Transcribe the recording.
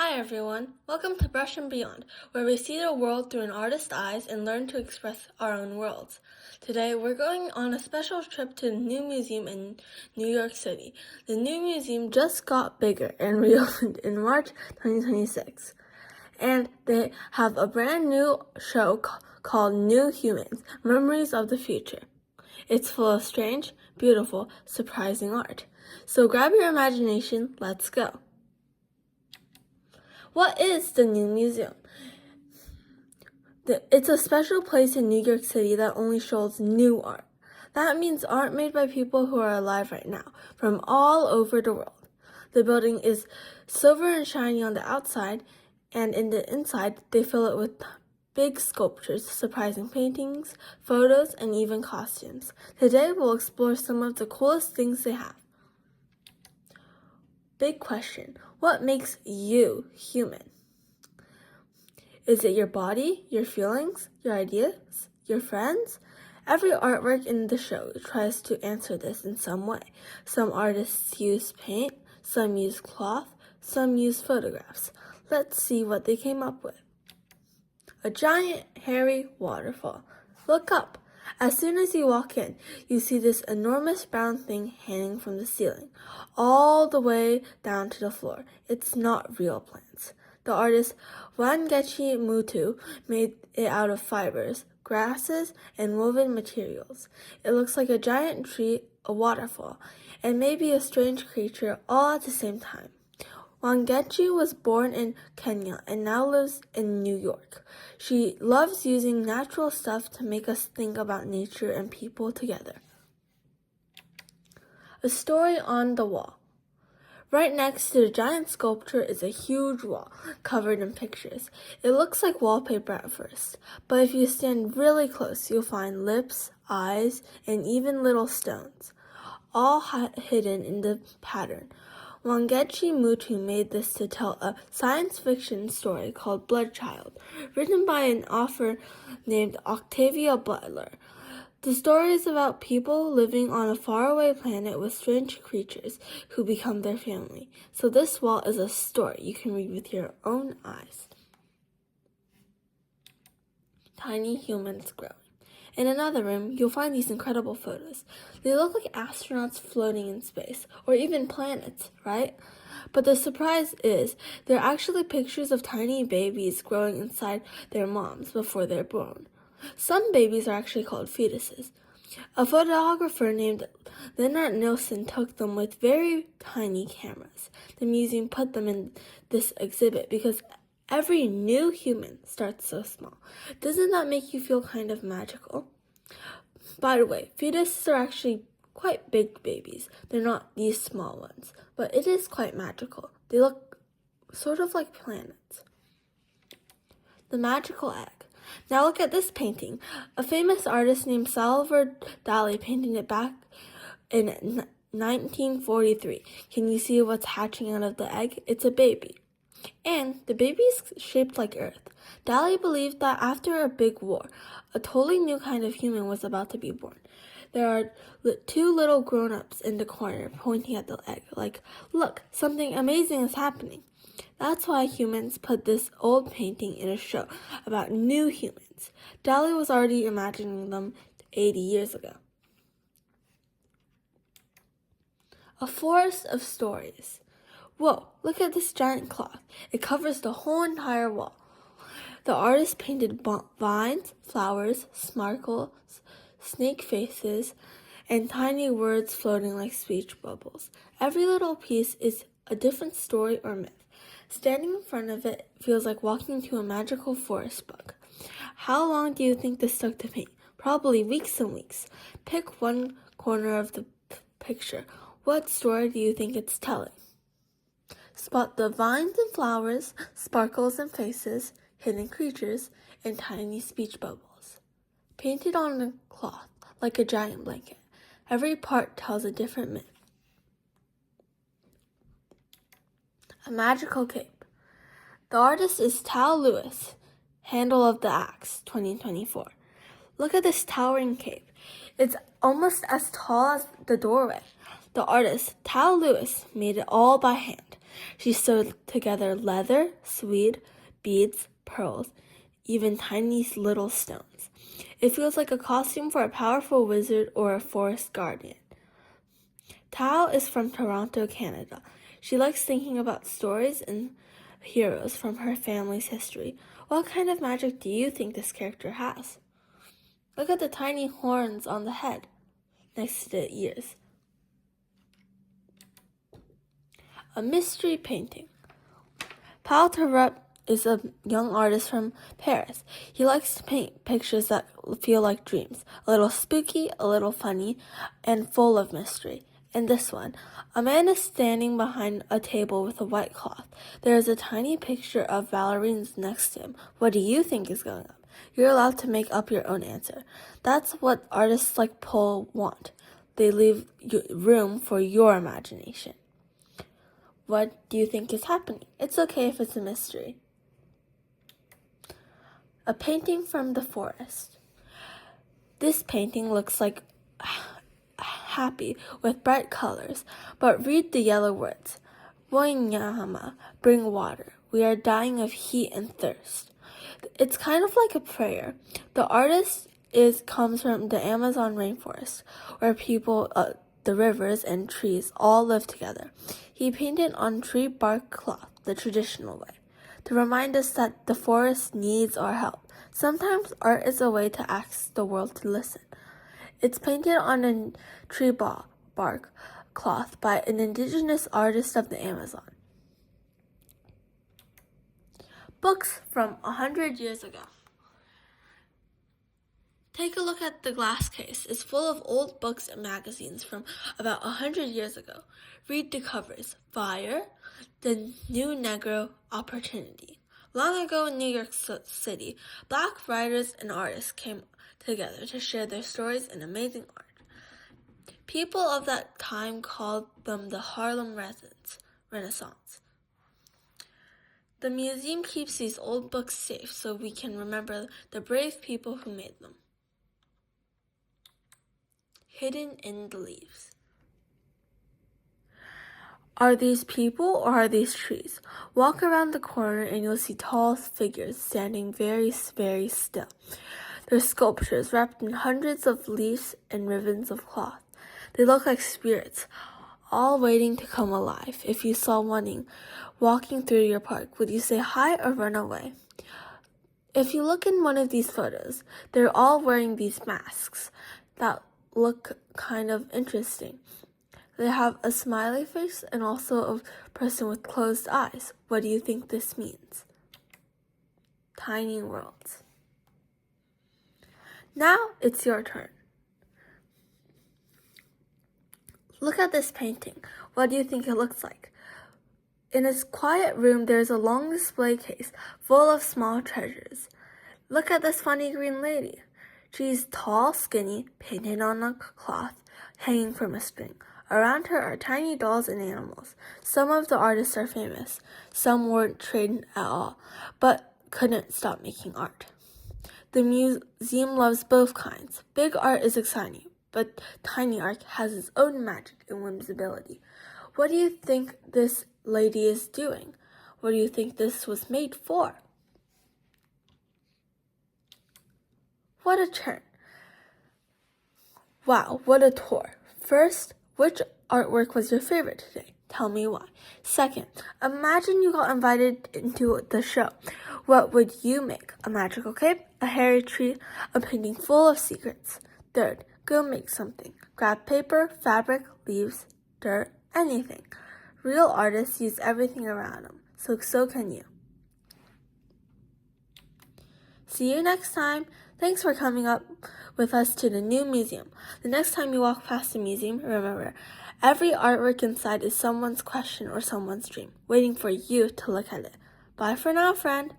Hi everyone, welcome to Brush and Beyond, where we see the world through an artist's eyes and learn to express our own worlds. Today we're going on a special trip to the new museum in New York City. The new museum just got bigger and reopened in March 2026. And they have a brand new show called New Humans, Memories of the Future. It's full of strange, beautiful, surprising art. So grab your imagination, let's go. What is the new museum? It's a special place in New York City that only shows new art. That means art made by people who are alive right now, from all over the world. The building is silver and shiny on the outside, and in the inside, they fill it with big sculptures, surprising paintings, photos, and even costumes. Today, we'll explore some of the coolest things they have. Big question, what makes you human? Is it your body, your feelings, your ideas, your friends? Every artwork in the show tries to answer this in some way. Some artists use paint, some use cloth, some use photographs. Let's see what they came up with. A giant, hairy waterfall. Look up. As soon as you walk in, you see this enormous brown thing hanging from the ceiling, all the way down to the floor. It's not real plants. The artist Wangechi Mutu made it out of fibers, grasses, and woven materials. It looks like a giant tree, a waterfall, and maybe a strange creature all at the same time. Wangechi was born in Kenya and now lives in New York. She loves using natural stuff to make us think about nature and people together. A story on the wall. Right next to the giant sculpture is a huge wall covered in pictures. It looks like wallpaper at first, but if you stand really close, you'll find lips, eyes, and even little stones, all hidden in the pattern. Wangechi Mutu made this to tell a science fiction story called Blood Child, written by an author named Octavia Butler. The story is about people living on a faraway planet with strange creatures who become their family. So this wall is a story you can read with your own eyes. Tiny humans growing. In another room, you'll find these incredible photos. They look like astronauts floating in space, or even planets, right? But the surprise is, they're actually pictures of tiny babies growing inside their moms before they're born. Some babies are actually called fetuses. A photographer named Leonard Nilsson took them with very tiny cameras. The museum put them in this exhibit because every new human starts so small. Doesn't that make you feel kind of magical? By the way, fetuses are actually quite big babies. They're not these small ones, but it is quite magical. They look sort of like planets. The magical egg. Now look at this painting. A famous artist named Salvador Dali painted it back in 1943. Can you see what's hatching out of the egg? It's a baby. And the baby is shaped like Earth. Dali believed that after a big war, a totally new kind of human was about to be born. There are two little grown-ups in the corner pointing at the egg, like, look, something amazing is happening. That's why humans put this old painting in a show about new humans. Dali was already imagining them 80 years ago. A forest of stories. Whoa, look at this giant cloth. It covers the whole entire wall. The artist painted vines, flowers, sparkles, snake faces, and tiny words floating like speech bubbles. Every little piece is a different story or myth. Standing in front of it feels like walking into a magical forest book. How long do you think this took to paint? Probably weeks and weeks. Pick one corner of the picture. What story do you think it's telling? Spot the vines and flowers, sparkles and faces, hidden creatures, and tiny speech bubbles. Painted on a cloth like a giant blanket. Every part tells a different myth. A magical cape. The artist is Tal Lewis, Handle of the Axe, 2024. Look at this towering cape. It's almost as tall as the doorway. The artist, Tal Lewis, made it all by hand. She sewed together leather, suede, beads, pearls, even tiny little stones. It feels like a costume for a powerful wizard or a forest guardian. Tao is from Toronto, Canada. She likes thinking about stories and heroes from her family's history. What kind of magic do you think this character has? Look at the tiny horns on the head, next to the ears. A mystery painting. Paul Tarot is a young artist from Paris. He likes to paint pictures that feel like dreams, a little spooky, a little funny, and full of mystery. In this one, a man is standing behind a table with a white cloth. There is a tiny picture of ballerines next to him. What do you think is going on? You're allowed to make up your own answer. That's what artists like Paul want. They leave room for your imagination. What do you think is happening? It's okay if it's a mystery. A painting from the forest. This painting looks like happy with bright colors, but read the yellow words. Voinyama, bring water. We are dying of heat and thirst. It's kind of like a prayer. The artist comes from the Amazon rainforest, where people, the rivers and trees all live together. He painted on tree bark cloth the traditional way, to remind us that the forest needs our help. Sometimes art is a way to ask the world to listen. It's painted on a tree bark cloth by an indigenous artist of the Amazon. Books from 100 years ago. Take a look at the glass case. It's full of old books and magazines from about 100 years ago. Read the covers. Fire, The New Negro, Opportunity. Long ago in New York City, Black writers and artists came together to share their stories and amazing art. People of that time called them the Harlem Renaissance. The museum keeps these old books safe so we can remember the brave people who made them. Hidden in the leaves. Are these people or are these trees? Walk around the corner and you'll see tall figures standing very, very still. They're sculptures wrapped in hundreds of leaves and ribbons of cloth. They look like spirits, all waiting to come alive. If you saw one walking through your park, would you say hi or run away? If you look in one of these photos, they're all wearing these masks that look kind of interesting. They have a smiley face and also a person with closed eyes. What do you think this means? Tiny worlds. Now it's your turn. Look at this painting. What do you think it looks like? In this quiet room, there's a long display case full of small treasures. Look at this funny green lady. She's tall, skinny, painted on a cloth, hanging from a string. Around her are tiny dolls and animals. Some of the artists are famous. Some weren't trained at all, but couldn't stop making art. The museum loves both kinds. Big art is exciting, but tiny art has its own magic and whimsibility. What do you think this lady is doing? What do you think this was made for? What a turn. Wow, what a tour. First, which artwork was your favorite today? Tell me why. Second, imagine you got invited into the show. What would you make? A magical cape, a hairy tree, a painting full of secrets? Third, go make something. Grab paper, fabric, leaves, dirt, anything. Real artists use everything around them, so can you. See you next time. Thanks for coming up with us to the new museum. The next time you walk past the museum, remember, every artwork inside is someone's question or someone's dream, waiting for you to look at it. Bye for now, friend.